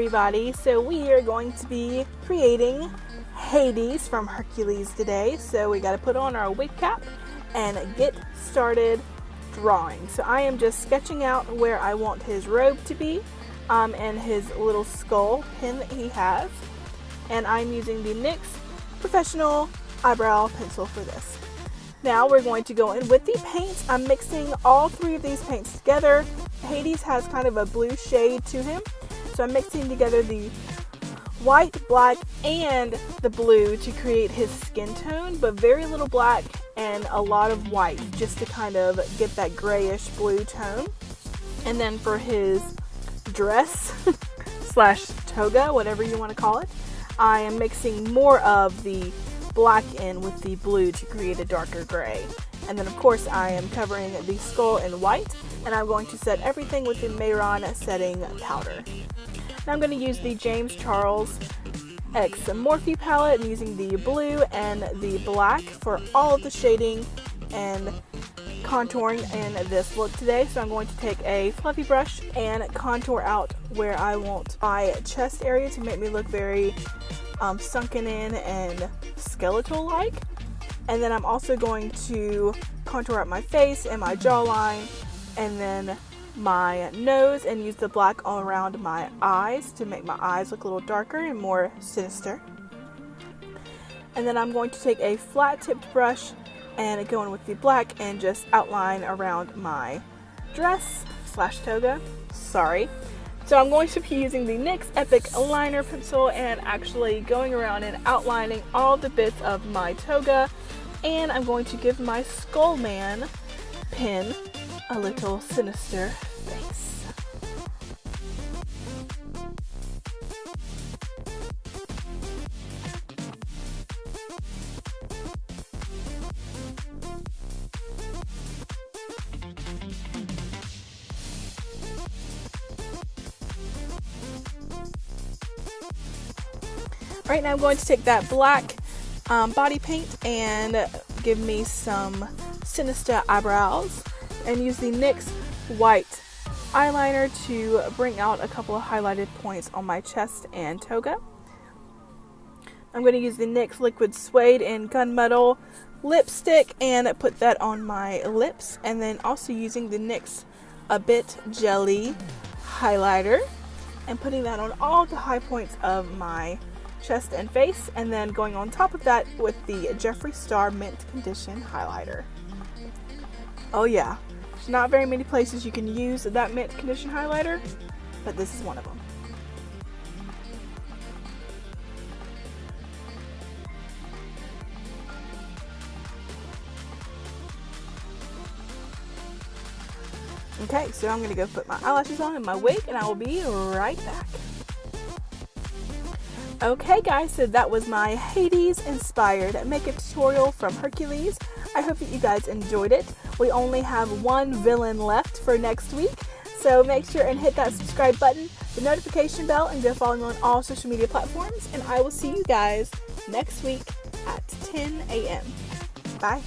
everybody. So we are going to be creating Hades from Hercules today. So we got to put on our wig cap and get started drawing. So I am just sketching out where I want his robe to be and his little skull pin that he has. And I'm using the NYX Professional Eyebrow Pencil for this. Now we're going to go in with the paints. I'm mixing all three of these paints together. Hades has kind of a blue shade to him. So I'm mixing together the white, black, and the blue to create his skin tone, but very little black and a lot of white just to kind of get that grayish blue tone. And then for his dress slash toga, whatever you want to call it, I am mixing more of the black in with the blue to create a darker gray. And then of course I am covering the skull in white, and I'm going to set everything with the Mehron setting powder. Now I'm going to use the James Charles X Morphe palette and using the blue and the black for all of the shading and contouring in this look today. So I'm going to take a fluffy brush and contour out where I want my chest area to make me look very sunken in and skeletal like. And then I'm also going to contour out my face and my jawline and then my nose and use the black all around my eyes to make my eyes look a little darker and more sinister. And then I'm going to take a flat tipped brush and go in with the black and just outline around my dress slash toga. Sorry. So I'm going to be using the NYX Epic Liner Pencil and actually going around and outlining all the bits of my toga. And I'm going to give my Skull Man pin a little sinister face. Right now I'm going to take that black body paint and give me some sinister eyebrows and use the NYX white eyeliner to bring out a couple of highlighted points on my chest and toga. I'm going to use the NYX Liquid Suede and Gunmetal lipstick and put that on my lips, and then also using the NYX A Bit Jelly highlighter and putting that on all the high points of my chest and face, and then going on top of that with the Jeffree Star Mint Condition highlighter. Oh yeah, there's not very many places you can use that mint condition highlighter, but this is one of them. Okay, so I'm gonna go put my eyelashes on and my wig, and I will be right back. Okay guys, so that was my Hades inspired makeup tutorial from Hercules. I hope that you guys enjoyed it. We only have one villain left for next week, so make sure and hit that subscribe button, the notification bell, and go follow me on all social media platforms, and I will see you guys next week at 10 a.m. Bye.